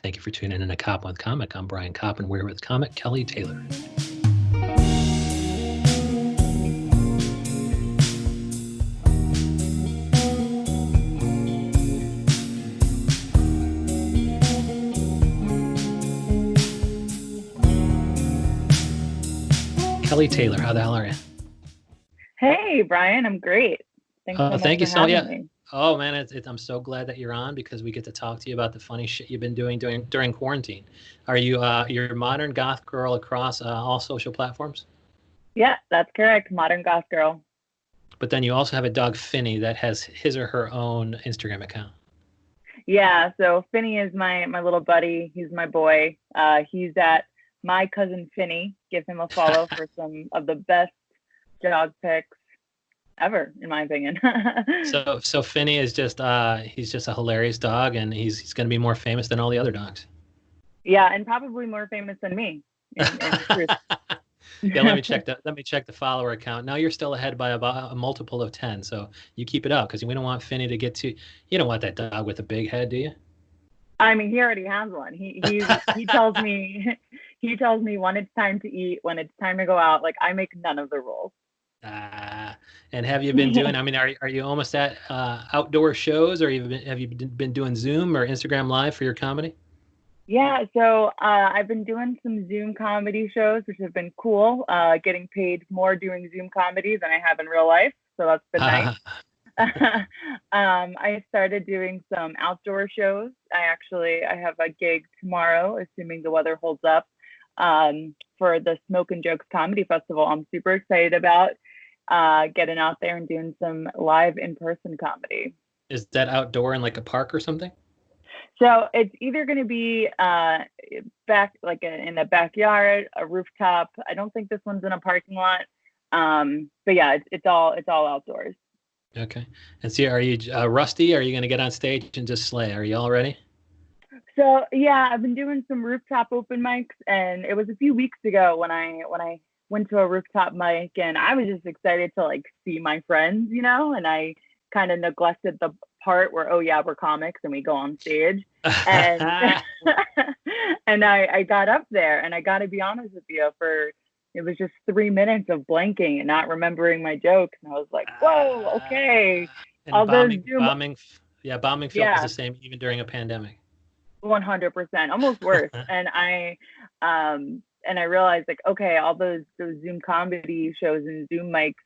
Thank you for tuning in to Koppen with Comic. I'm Brian Koppen. We're with comic Kelly Taylor. Kelly Taylor, how the hell are you? Hey, Brian, I'm great. Thanks so much Thank you for so having yeah. me. Oh man, I'm so glad that you're on because we get to talk to you about the funny shit you've been doing during quarantine. Are you you're a modern goth girl across all social platforms? Yeah, that's correct. Modern goth girl. But then you also have a dog Finny that has his or her own Instagram account. Yeah, so Finny is my little buddy. He's my boy. He's at my cousin Finny. Give him a follow for some of the best dog pics ever, in my opinion. So Finny is just he's just a hilarious dog, and he's going to be more famous than all the other dogs. Yeah, and probably more famous than me. In truth. Yeah, let me check the follower account. Now you're still ahead by about a multiple of 10. So you keep it up because we don't want Finny to get too. You don't want that dog with a big head, do you? I mean, he already has one. He tells me when it's time to eat, when it's time to go out. Like I make none of the rules. And have you been doing? I mean, are you almost at outdoor shows, or have you been doing Zoom or Instagram Live for your comedy? Yeah, so I've been doing some Zoom comedy shows, which have been cool. Getting paid more doing Zoom comedy than I have in real life, so that's been nice. I started doing some outdoor shows. I have a gig tomorrow, assuming the weather holds up, for the Smoke and Jokes Comedy Festival. I'm super excited about getting out there and doing some live in-person comedy. Is that outdoor in like a park or something? So it's either going to be in the backyard, a rooftop. I don't think this one's in a parking lot. But yeah, it's all outdoors. Okay. And see, are you rusty? Are you going to get on stage and just slay? Are you all ready? So yeah, I've been doing some rooftop open mics, and it was a few weeks ago when I went to a rooftop mic, and I was just excited to like see my friends, and I kind of neglected the part where, oh yeah, we're comics and we go on stage. And and I got up there, and I got to be honest with you, it was just 3 minutes of blanking and not remembering my jokes, and I was like, whoa, okay. And All bombing feels the yeah, same even during a pandemic. 100%, almost worse. And I realized, like, okay, all those Zoom comedy shows and Zoom mics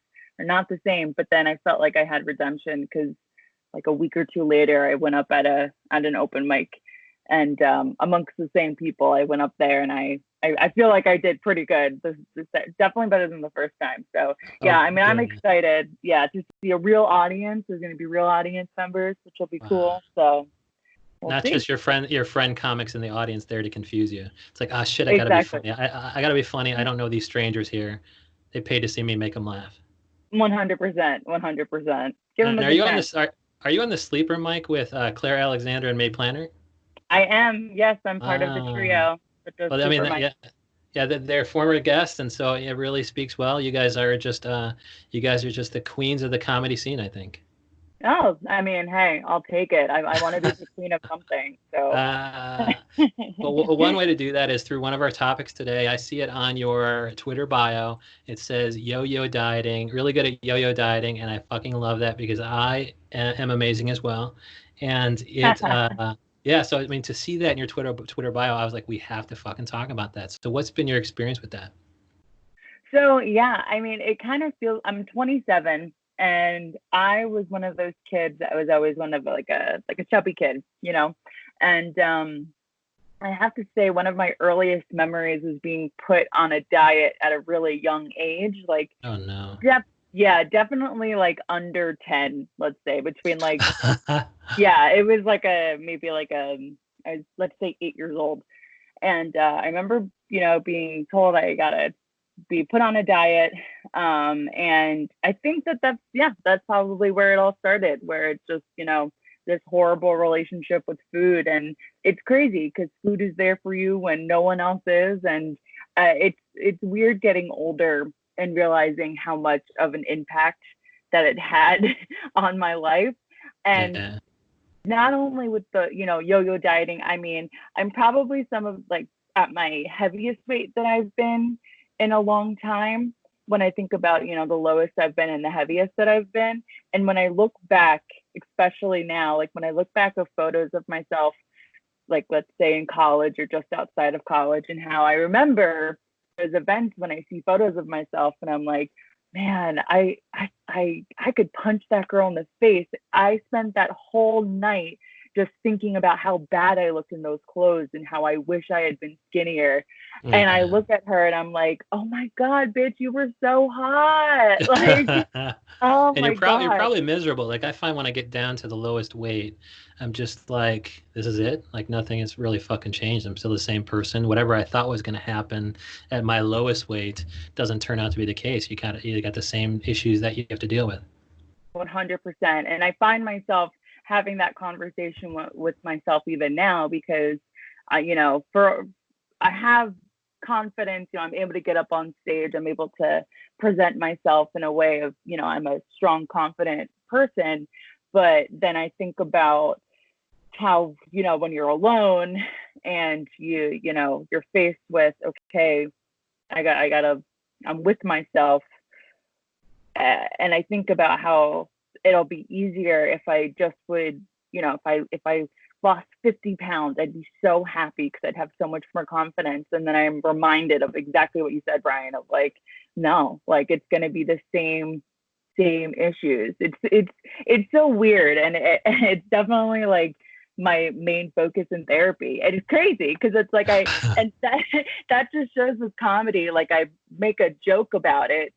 are not the same. But then I felt like I had redemption because like a week or two later, I went up at an open mic, and amongst the same people, I went up there, and I feel like I did pretty good. This definitely better than the first time. So yeah, I mean, I'm excited. Yeah, to see a real audience. There's going to be real audience members, which will be cool. So. Not just your friend comics in the audience there to confuse you. It's like, oh shit, I gotta Exactly. be funny. I gotta be funny. I don't know these strangers here. They paid to see me make them laugh. 100%, 100%. Give them a Are good you on chance. this? Are you on the sleeper mic with Claire Alexander and May Planner? I am. Yes, I'm part of the trio. Well, I mean, yeah, they're former guests, and so it really speaks well. You guys are just the queens of the comedy scene, I think. Oh, I mean, hey, I'll take it. I want to be the queen of something. So. Well, one way to do that is through one of our topics today. I see it on your Twitter bio. It says yo-yo dieting, really good at yo-yo dieting, and I fucking love that because I am amazing as well. And it, yeah. So I mean, to see that in your Twitter bio, I was like, we have to fucking talk about that. So what's been your experience with that? So yeah, I mean, it kind of feels. I'm 27. And I was one of those kids that was always one of like a chubby kid, and I have to say one of my earliest memories was being put on a diet at a really young age, like oh no, yeah, definitely like under 10, let's say, between like yeah, it was like let's say 8 years old, and I remember being told I gotta be put on a diet. And I think that's probably where it all started, where it's just, this horrible relationship with food. And it's crazy because food is there for you when no one else is. And it's weird getting older and realizing how much of an impact that it had on my life. And yeah. not only with the, yo-yo dieting, I mean, I'm probably some of like at my heaviest weight that I've been in a long time when I think about, the lowest I've been and the heaviest that I've been. And when I look back, especially now, like when I look back of photos of myself, like let's say in college or just outside of college, and how I remember those events when I see photos of myself and I'm like, man, I could punch that girl in the face. I spent that whole night just thinking about how bad I looked in those clothes and how I wish I had been skinnier. And I Yeah. look at her and I'm like, oh my God, bitch, you were so hot. Like, oh And my you're God. probably miserable. Like I find when I get down to the lowest weight, I'm just like, this is it. Like nothing has really fucking changed. I'm still the same person. Whatever I thought was going to happen at my lowest weight doesn't turn out to be the case. You got the same issues that you have to deal with. 100%. And I find myself having that conversation with myself even now because, for I have confidence. I'm able to get up on stage. I'm able to present myself in a way of, I'm a strong, confident person. But then I think about how, when you're alone and you're faced with, okay, I'm with myself, and I think about how it'll be easier if I just would, if I lost 50 pounds, I'd be so happy because I'd have so much more confidence. And then I'm reminded of exactly what you said, Brian, of like, no, like it's going to be the same issues. It's so weird, and it's definitely like my main focus in therapy. And it's crazy because it's like and that just shows with comedy. Like I make a joke about it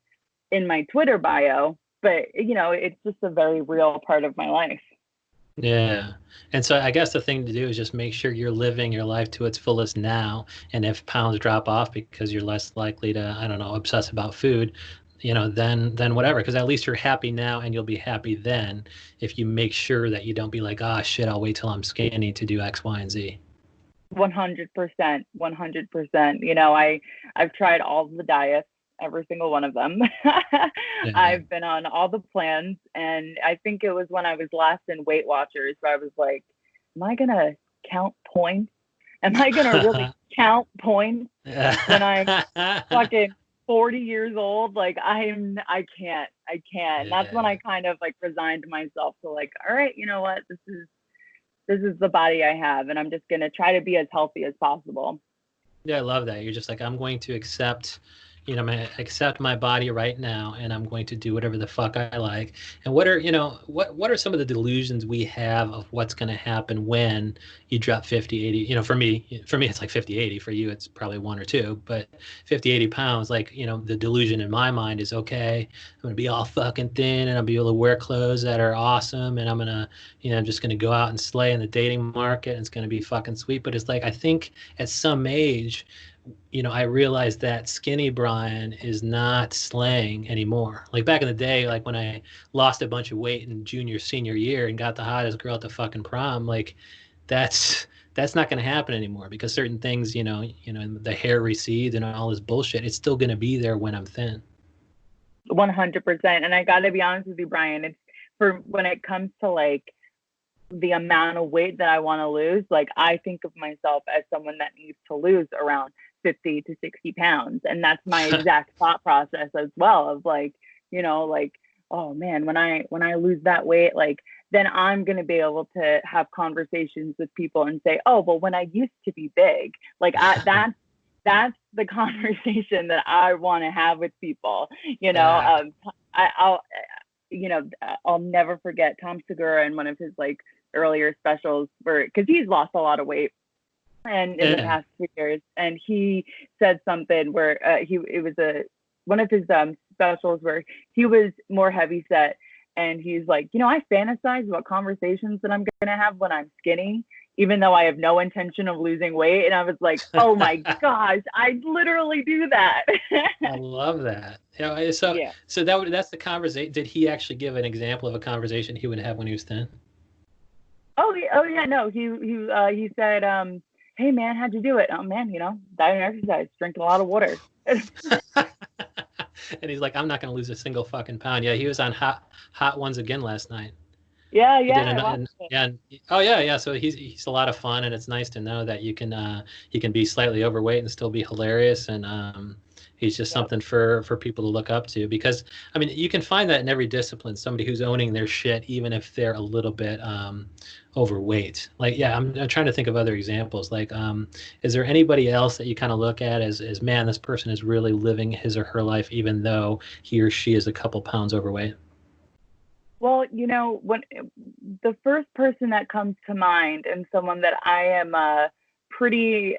in my Twitter bio, but it's just a very real part of my life. Yeah. And so I guess the thing to do is just make sure you're living your life to its fullest now. And if pounds drop off because you're less likely to, I don't know, obsess about food, then whatever. Because at least you're happy now and you'll be happy then if you make sure that you don't be like, ah, shit, I'll wait till I'm skinny to do X, Y, and Z. 100%, 100%. I've tried all the diets, every single one of them. Yeah. I've been on all the plans, and I think it was when I was last in Weight Watchers where I was like, am I gonna count points? Am I gonna really count points when I'm fucking 40 years old? Like I can't. And that's when I Yeah. kind of like resigned myself to like, all right, you know what, this is the body I have, and I'm just gonna try to be as healthy as possible. Yeah, I love that. You're just like, I'm going to accept, accept my body right now, and I'm going to do whatever the fuck I like. And what are some of the delusions we have of what's going to happen when you drop 50, 80, for me, it's like 50, 80. For you, it's probably one or two, but 50, 80 pounds, like, the delusion in my mind is, okay, I'm going to be all fucking thin and I'll be able to wear clothes that are awesome. And I'm just going to go out and slay in the dating market. And it's going to be fucking sweet. But it's like, I think at some age, I realized that skinny Brian is not slaying anymore. Like back in the day, like when I lost a bunch of weight in junior, senior year and got the hottest girl at the fucking prom, like that's that's not going to happen anymore because certain things, the hair recedes and all this bullshit, it's still going to be there when I'm thin. 100%. And I got to be honest with you, Brian, it's for when it comes to like the amount of weight that I want to lose, like I think of myself as someone that needs to lose around 50 to 60 pounds. And that's my exact thought process as well of like, like, oh man, when I lose that weight, like then I'm going to be able to have conversations with people and say, oh, well, when I used to be big, like that's the conversation that I want to have with people. Yeah. I'll I'll never forget Tom Segura in one of his like earlier specials where because he's lost a lot of weight and in the Yeah. past 2 years, and he said something where it was a one of his specials where he was more heavy set, and he's like, I fantasize about conversations that I'm gonna have when I'm skinny, even though I have no intention of losing weight. And I was like, oh my gosh, I literally do that. I love that. So Yeah. that's the conversation. Did he actually give an example of a conversation he would have when he was thin? Oh yeah, no. He said, hey man, how'd you do it? Oh man, diet and exercise, drinking a lot of water. And he's like, I'm not going to lose a single fucking pound. Yeah, he was on hot ones again last night. Yeah, He did yeah, I watched it. yeah, oh yeah, yeah. So he's a lot of fun, and it's nice to know that he can be slightly overweight and still be hilarious, and he's just Yep. something for people to look up to. Because I mean, you can find that in every discipline, somebody who's owning their shit, even if they're a little bit overweight. Like, yeah, I'm trying to think of other examples. Like, is there anybody else that you kind of look at as man, this person is really living his or her life, even though he or she is a couple pounds overweight? Well, when the first person that comes to mind and someone that I am pretty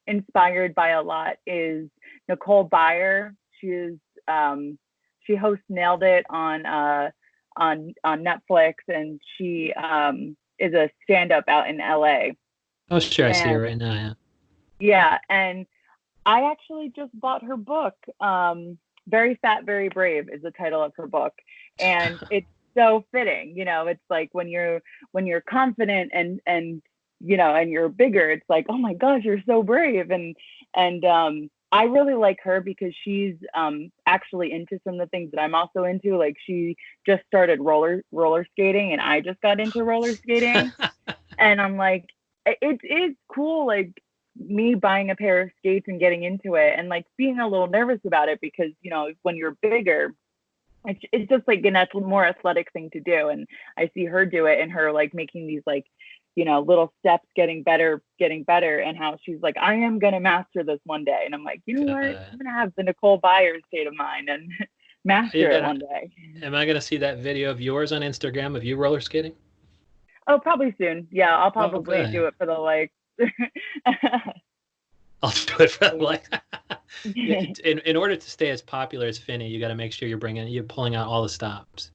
inspired by a lot is Nicole Byer. Um, she hosts Nailed It on Netflix, and she is a stand-up out in LA. Oh, sure, I see her And right now. Yeah. yeah, and I actually just bought her book. Very Fat, Very Brave is the title of her book. And it's so fitting. It's like when you're confident and you're bigger, it's like, oh my gosh, you're so brave. And I really like her because she's actually into some of the things that I'm also into. Like, she just started roller skating, and I just got into roller skating. And I'm like, it's cool, like me buying a pair of skates and getting into it, and like being a little nervous about it because when you're bigger, it's just like a more athletic thing to do. And I see her do it, and her like making these like little steps, getting better, and how she's like, I am gonna master this one day. And I'm like, you know what, I'm gonna have the Nicole Byers state of mind and master it Yeah, one day. am I gonna see that video of yours on Instagram of you roller skating? Oh, probably soon. Yeah, I'll Oh, probably do good. it for the like. I'll do it for like. Yeah, in order to stay as popular as Finney, you got to make sure you're pulling out all the stops.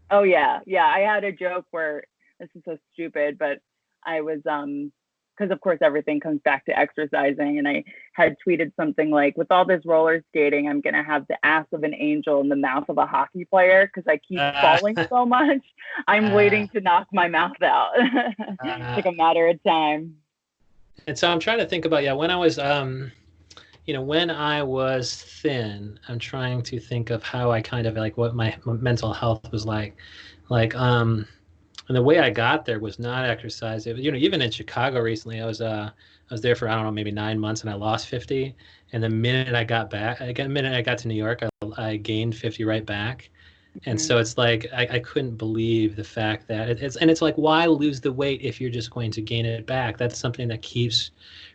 Oh yeah, yeah. I had a joke where this is so stupid, but I was because of course everything comes back to exercising, and I had tweeted something like, with all this roller skating, I'm gonna have the ass of an angel and the mouth of a hockey player because I keep Uh, falling so much. I'm uh, waiting to knock my mouth out. It's uh, like a matter of time. and so I'm trying to think about, yeah, when I was when I was thin, I'm trying to think of how I kind of like what my mental health was like. Like and the way I got there was not exercise. It was, even in Chicago recently, I was there for, I don't know, maybe 9 months, and I lost 50. And the minute I got back, the minute I got to New York, I gained 50 right back. And Mm-hmm. so it's like I couldn't believe the fact that it's like, why lose the weight if you're just going to gain it back? That's something that keeps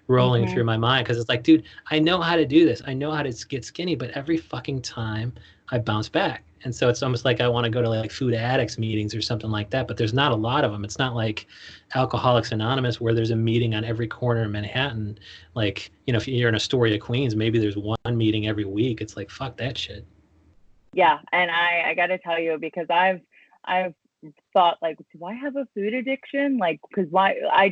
rolling Mm-hmm. through my mind, because it's like, dude, I know how to do this. I know how to get skinny, but every fucking time I bounce back. And so it's almost like I want to go to like food addicts meetings or something like that, but there's not a lot of them. It's not like Alcoholics Anonymous where there's a meeting on every corner in Manhattan. Like, if you're in Astoria, Queens, maybe there's one meeting every week. It's like, fuck that shit. Yeah, and I got to tell you, because I've thought like, do I have a food addiction? Like, because why? I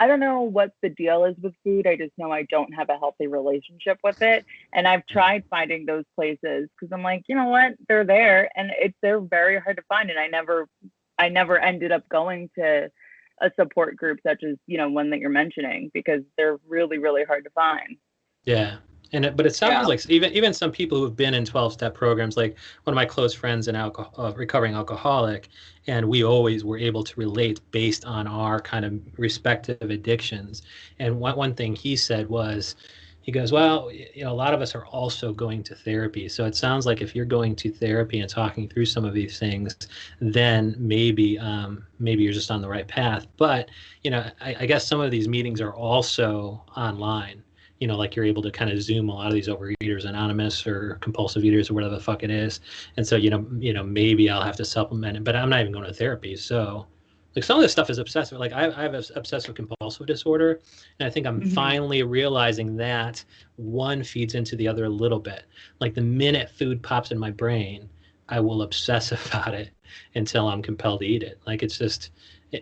don't know what the deal is with food. I just know I don't have a healthy relationship with it, and I've tried finding those places because I'm like, you know what, they're there, and they're very hard to find, and I never ended up going to a support group such as one that you're mentioning because they're really really hard to find. Yeah. But it sounds Yeah. like even some people who have been in 12-step programs, like one of my close friends, an recovering alcoholic, and we always were able to relate based on our kind of respective addictions. And one thing he said was, he goes, well, a lot of us are also going to therapy. So it sounds like if you're going to therapy and talking through some of these things, then maybe you're just on the right path. But I guess some of these meetings are also online. Like you're able to kind of Zoom a lot of these Overeaters Anonymous or compulsive eaters or whatever the fuck it is. And so, maybe I'll have to supplement it, but I'm not even going to therapy. So like some of this stuff is obsessive. Like I have an obsessive compulsive disorder. And I think I'm Hmm. finally realizing that one feeds into the other a little bit. Like the minute food pops in my brain, I will obsess about it until I'm compelled to eat it. Like it's just,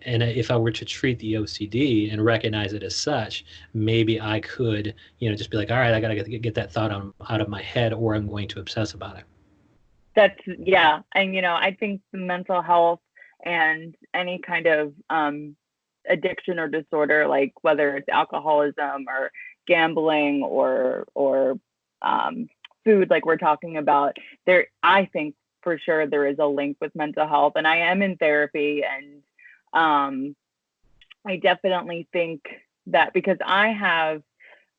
and if I were to treat the OCD and recognize it as such, maybe I could, just be like, all right, I got to get that thought out of my head, or I'm going to obsess about it. That's yeah, and I think the mental health and any kind of addiction or disorder, like whether it's alcoholism or gambling or food, like we're talking about, there, I think for sure there is a link with mental health, and I am in therapy, and I definitely think that because I have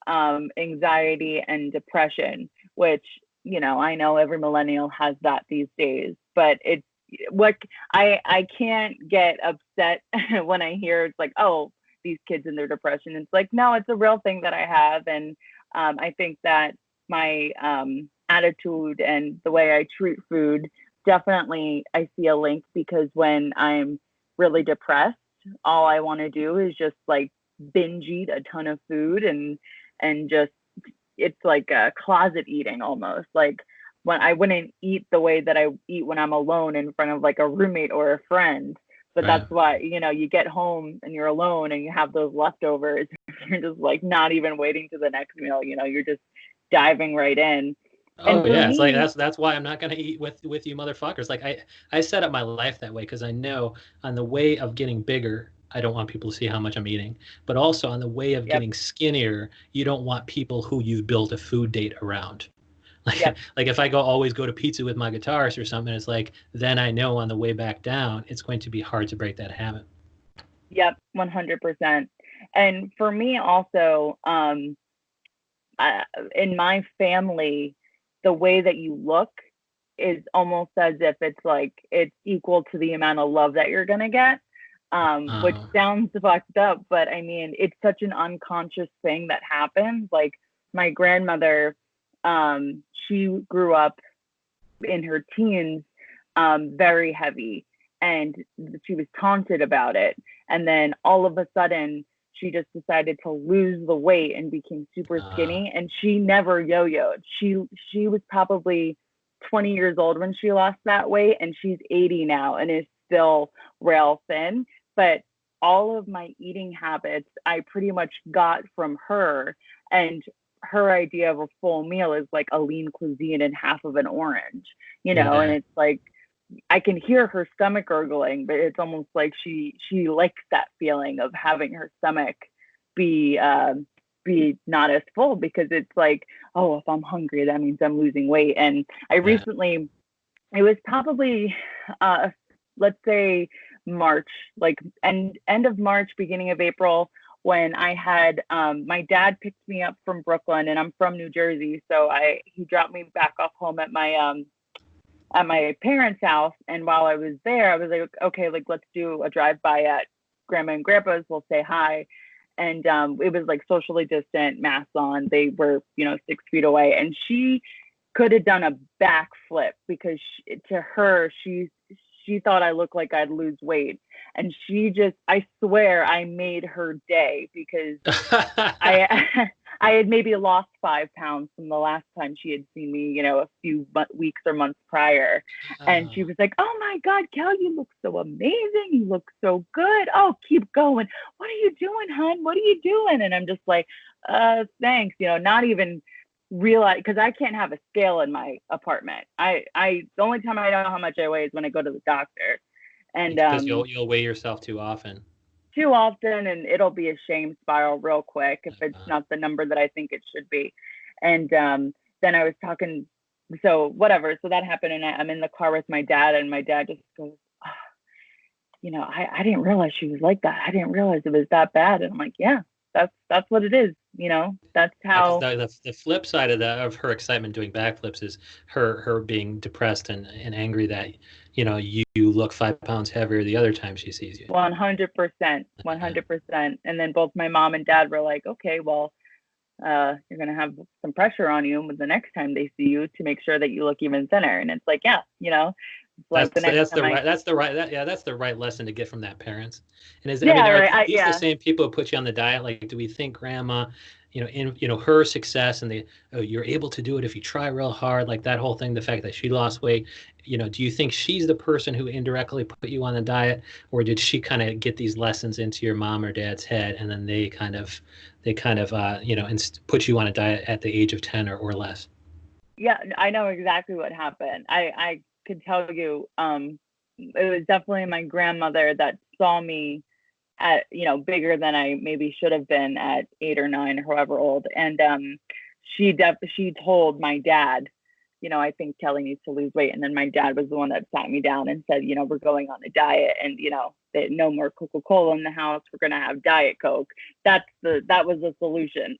anxiety and depression, which, you know, I know every millennial has that these days, but it's what I can't get upset when I hear it's like, oh, these kids and their depression. It's like, no, it's a real thing that I have. And I think that my attitude and the way I treat food, definitely I see a link, because when I'm really depressed, all I want to do is just like binge eat a ton of food, and just, it's like a closet eating almost. Like, when I wouldn't eat the way that I eat when I'm alone in front of like a roommate or a friend. But Right. that's why, you know, you get home and you're alone and you have those leftovers. You're just like not even waiting to the next meal, you know, you're just diving right in. And Oh for yeah, it's like me, that's why I'm not gonna eat with you motherfuckers. Like I set up my life that way because I know on the way of getting bigger, I don't want people to see how much I'm eating. But also on the way of yep, getting skinnier, you don't want people who you've built a food date around. Like yep, like if I always go to pizza with my guitarist or something, it's like then I know on the way back down, it's going to be hard to break that habit. yep, 100%. And for me also, uh, in my family, the way that you look is almost as if it's like it's equal to the amount of love that you're gonna get. Which Uh, sounds fucked up, but I mean, it's such an unconscious thing that happens. Like, my grandmother, she grew up in her teens, very heavy, and she was taunted about it. And then all of a sudden, she just decided to lose the weight and became super uh, skinny. And she never yo-yoed. She was probably 20 years old when she lost that weight, and she's 80 now and is still rail thin. But all of my eating habits, I pretty much got from her. And her idea of a full meal is like a lean cuisine and half of an orange, you know, and yeah, it's like I can hear her stomach gurgling, but it's almost like she likes that feeling of having her stomach be be not as full, because it's like, oh, if I'm hungry, that means I'm losing weight. And I yeah. recently, it was probably uh let's say March, like end of March, beginning of April, when I had my dad picked me up from Brooklyn, and I'm from New Jersey, so I he dropped me back off home at my parents' house. And while I was there, I was like, okay, like let's do a drive by at grandma and grandpa's. We'll say hi. And it was like socially distant, masks on. They were, you know, 6 feet away. And she could have done a backflip, because to her, she thought I looked like I'd lose weight. And she just, I swear, I made her day, because I I had maybe lost 5 pounds from the last time she had seen me, you know, a few weeks or months prior. And she Oh, was like, "Oh my God, Kel, you look so amazing. You look so good. Oh, keep going. What are you doing, hon? What are you doing?" And I'm just like, thanks, you know, not even realize, because I can't have a scale in my apartment. I the only time I know how much I weigh is when I go to the doctor. And because you'll weigh yourself too often. too often, and it'll be a shame spiral real quick if it's Uh, not the number that I think it should be. And then I was talking, so whatever. So that happened, and I'm in the car with my dad, and my dad just goes, oh, you know, I didn't realize she was like that. I didn't realize it was that bad. And I'm like, yeah, that's what it is. You know, that's Yeah, because how. the flip side of that of her excitement doing backflips is her being depressed and angry that you look 5 pounds heavier the other time she sees you. 100%, Yeah. 100%. And then both my mom and dad were like, okay, well, you're going to have some pressure on you the next time they see you to make sure that you look even thinner. And it's like, yeah, you know, it's like the That's the, next that's time the I, right that's the right that, yeah that's the right lesson to get from that parents. And is I mean yeah, are right. these the Yeah. same people who put you on the diet? Like, do we think grandma, in her success and you're able to do it if you try real hard, like that whole thing, the fact that she lost weight, do you think she's the person who indirectly put you on the diet, or did she kind of get these lessons into your mom or dad's head and then they kind of put you on a diet at the age of 10 or less? Yeah. I know exactly what happened. I could tell you, it was definitely my grandmother that saw me at, you know, bigger than I maybe should have been at 8 or 9 or however old. And she told my dad I think Kelly needs to lose weight. And then my dad was the one that sat me down and said, we're going on a diet, and, that no more Coca-Cola in the house. We're going to have Diet Coke. That was the solution.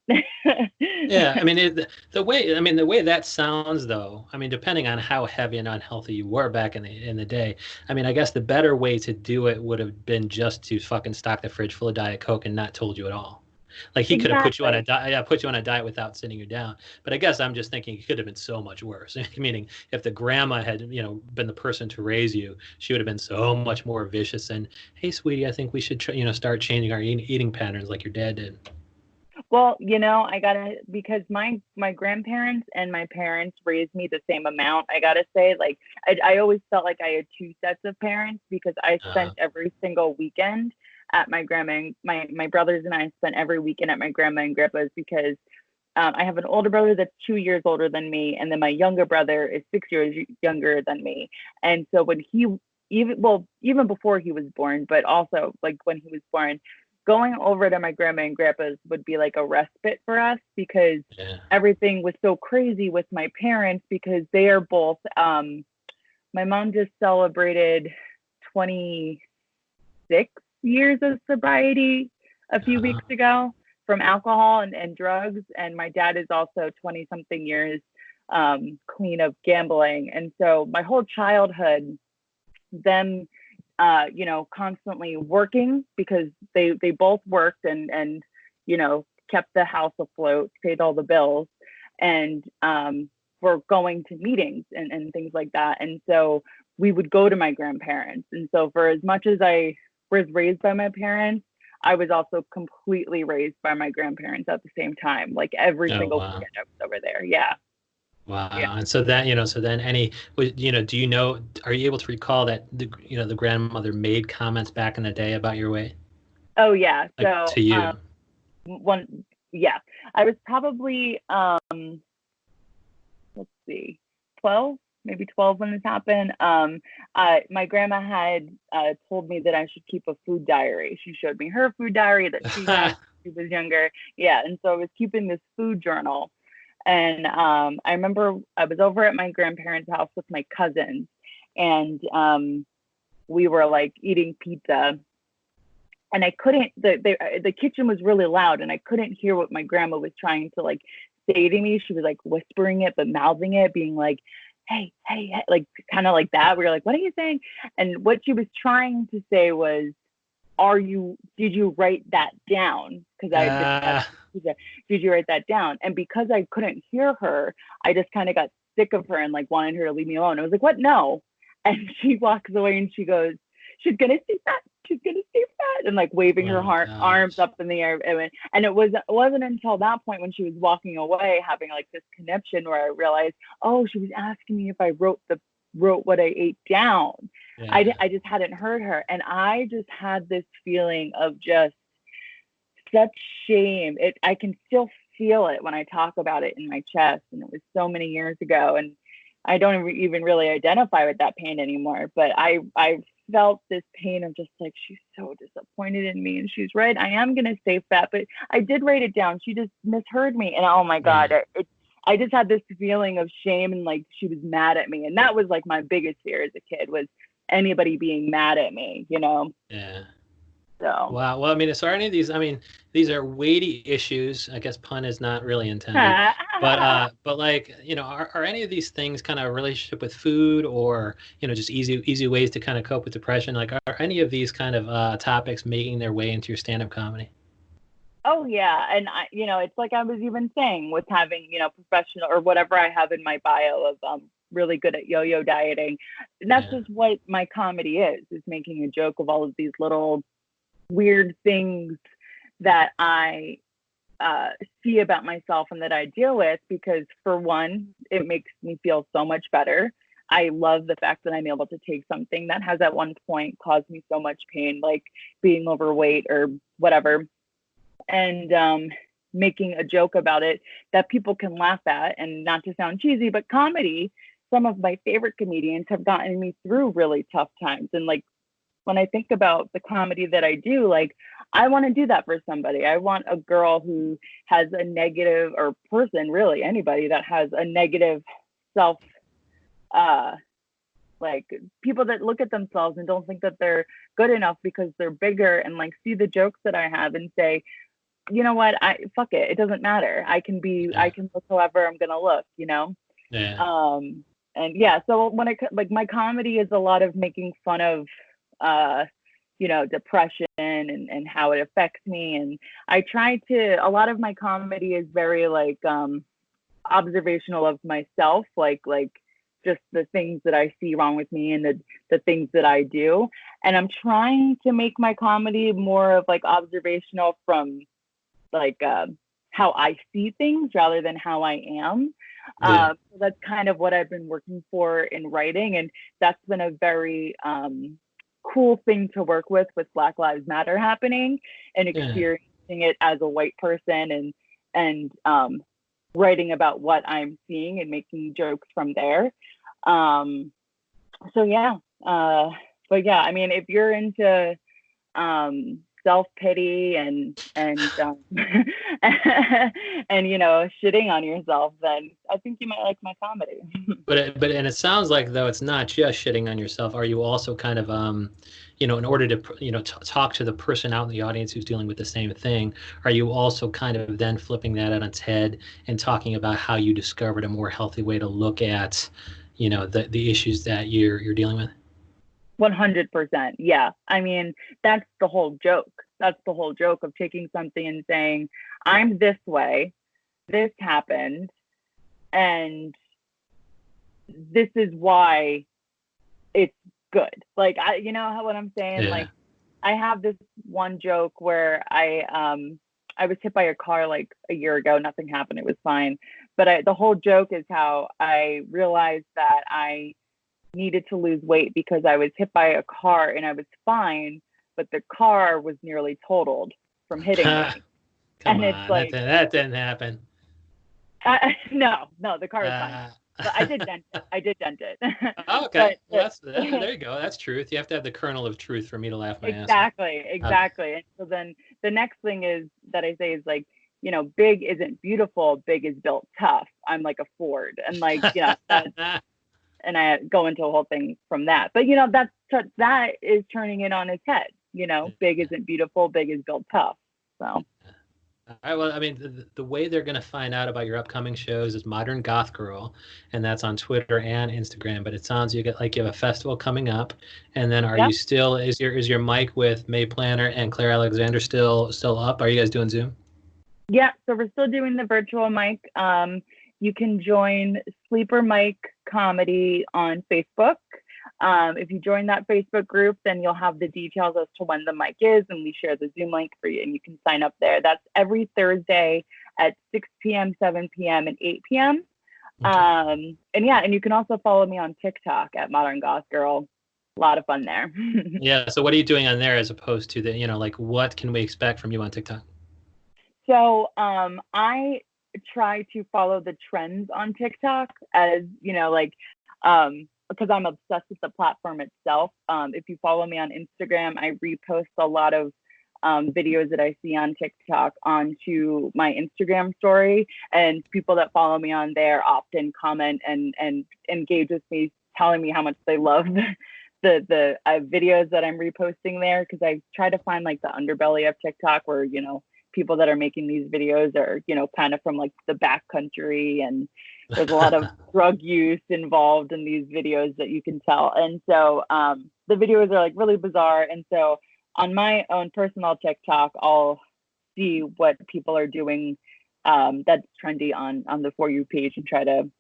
Yeah, I mean, the way that sounds, though, I mean, depending on how heavy and unhealthy you were back in the day, I mean, I guess the better way to do it would have been just to fucking stock the fridge full of Diet Coke and not told you at all. Like he could have put you on a diet, put you on a diet without sitting you down. But I guess I'm just thinking it could have been so much worse. Meaning, if the grandma had, been the person to raise you, she would have been so much more vicious. And hey, sweetie, I think we should, start changing our eating patterns like your dad did. Well, because my grandparents and my parents raised me the same amount. I gotta say, like, I always felt like I had two sets of parents, because I spent every single weekend at my grandma. My brothers and I spent every weekend at my grandma and grandpa's, because I have an older brother that's 2 years older than me, and then my younger brother is 6 years younger than me. And so when even before he was born, but also like when he was born, going over to my grandma and grandpa's would be like a respite for us, because everything was so crazy with my parents, because they are both, my mom just celebrated 26 years of sobriety a few weeks ago from alcohol and drugs. And my dad is also 20 something years clean of gambling. And so my whole childhood, them constantly working, because they both worked and kept the house afloat, paid all the bills, and were going to meetings and things like that. And so we would go to my grandparents. And so for as much as I was raised by my parents, I was also completely raised by my grandparents at the same time. Like every single weekend I was over there. Yeah. Wow. Yeah. And so that, so then are you able to recall that the grandmother made comments back in the day about your weight? Oh yeah. Like, so to you. I was probably, let's see, 12, maybe 12 when this happened. My grandma had told me that I should keep a food diary. She showed me her food diary that she had when she was younger. Yeah. And so I was keeping this food journal. And I remember I was over at my grandparents' house with my cousins, and we were like eating pizza. And I couldn't, the kitchen was really loud, and I couldn't hear what my grandma was trying to like say to me. She was like whispering it, but mouthing it, being like, hey, like kind of like that. We were like, what are you saying? And what she was trying to say was, did you write that down? Because did you write that down? And because I couldn't hear her, I just kind of got sick of her and like wanted her to leave me alone. I was like, what? No. And she walks away and she goes, she's gonna see that. She's gonna see that, and like waving her arms up in the air. And it wasn't until that point, when she was walking away, having like this connection, where I realized, oh, she was asking me if I wrote what I ate down. Yeah. I just hadn't heard her, and I just had this feeling of just such shame. I can still feel it when I talk about it in my chest, and it was so many years ago, and I don't even really identify with that pain anymore. But I felt this pain of just like, she's so disappointed in me, and she's right. I am gonna stay fat, but I did write it down. She just misheard me, and oh my God, I just had this feeling of shame, and like she was mad at me, and that was like my biggest fear as a kid, was anybody being mad at me, Yeah. So. Wow. Well, I mean, so are any of these? I mean, these are weighty issues. I guess pun is not really intended, but like, are any of these things kind of a relationship with food, or just easy ways to kind of cope with depression? Like, are any of these kind of topics making their way into your stand-up comedy? Oh yeah, and it's like I was even saying with having professional or whatever I have in my bio of really good at yo-yo dieting, and that's just what my comedy is making a joke of all of these little weird things that I see about myself and that I deal with, because for one, it makes me feel so much better. I love the fact that I'm able to take something that has at one point caused me so much pain, like being overweight or whatever, and making a joke about it that people can laugh at. And not to sound cheesy, but comedy, some of my favorite comedians have gotten me through really tough times. And like, when I think about the comedy that I do, like, I want to do that for somebody. I want a girl who has a negative, or person, really anybody that has a negative self like people that look at themselves and don't think that they're good enough because they're bigger, and like see the jokes that I have and say, you know what, I fuck it, it doesn't matter. I can look however I'm gonna look, you know? Yeah. And yeah, so when like my comedy is a lot of making fun of depression and how it affects me. And I try to, a lot of my comedy is very like observational of myself, like just the things that I see wrong with me and the things that I do. And I'm trying to make my comedy more of like observational from like how I see things rather than how I am. Yeah. So that's kind of what I've been working for in writing, and that's been a very cool thing to work with Black Lives Matter happening and Yeah. experiencing it as a white person, and writing about what I'm seeing and making jokes from there. So yeah, but yeah, I mean, if you're into self-pity and and shitting on yourself, then I think you might like my comedy. And it sounds like though it's not just shitting on yourself. Are you also kind of in order to talk to the person out in the audience who's dealing with the same thing, are you also kind of then flipping that on its head and talking about how you discovered a more healthy way to look at the issues that you're dealing with? 100%. Yeah. I mean, that's the whole joke. That's the whole joke of taking something and saying, I'm this way, this happened, and this is why it's good. Like, what I'm saying? Yeah. Like, I have this one joke where I was hit by a car like a year ago. Nothing happened. It was fine. But the whole joke is how I realized that I needed to lose weight because I was hit by a car and I was fine, but the car was nearly totaled from hitting me. Come And it's on, like, that didn't happen. no, the car was fine. But I did dent it. Okay, well there you go. That's truth. You have to have the kernel of truth for me to laugh my ass off. exactly. And so then the next thing is that I say is like, big isn't beautiful, big is built tough. I'm like a Ford, and like, and I go into a whole thing from that. But that is turning it on its head. Big isn't beautiful, big is built tough. So. All right, well, I mean, the way they're going to find out about your upcoming shows is Modern Goth Girl, and that's on Twitter and Instagram. But it sounds you have a festival coming up, and then are you still is your mic with May Planner and Claire Alexander still up? Are you guys doing Zoom? Yeah, so we're still doing the virtual mic. You can join Sleeper Mike Comedy on Facebook. If you join that Facebook group, then you'll have the details as to when the mic is, and we share the Zoom link for you, and you can sign up there. That's every Thursday at 6 p.m., 7 p.m., and 8 p.m. Okay. And you can also follow me on TikTok at Modern Goth Girl. A lot of fun there. Yeah. So what are you doing on there as opposed to like what can we expect from you on TikTok? So I try to follow the trends on TikTok as, because I'm obsessed with the platform itself. If you follow me on Instagram, I repost a lot of videos that I see on TikTok onto my Instagram story, and people that follow me on there often comment and engage with me, telling me how much they love the videos that I'm reposting there, because I try to find like the underbelly of TikTok where, people that are making these videos are, kind of from like the backcountry, and there's a lot of drug use involved in these videos that you can tell. And so the videos are like really bizarre. And so on my own personal TikTok, I'll see what people are doing that's trendy on the For You page and try to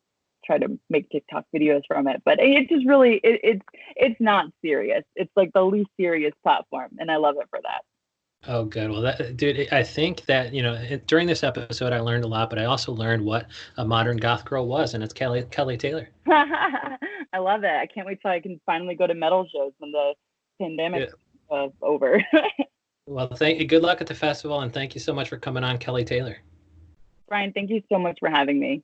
make TikTok videos from it. But it's just really, it's not serious. It's like the least serious platform, and I love it for that. Oh, good. Well, dude, I think that, during this episode, I learned a lot, but I also learned what a modern goth girl was, and it's Kelly Taylor. I love it. I can't wait till I can finally go to metal shows when the pandemic's over. Well, good luck at the festival, and thank you so much for coming on, Kelly Taylor. Brian, thank you so much for having me.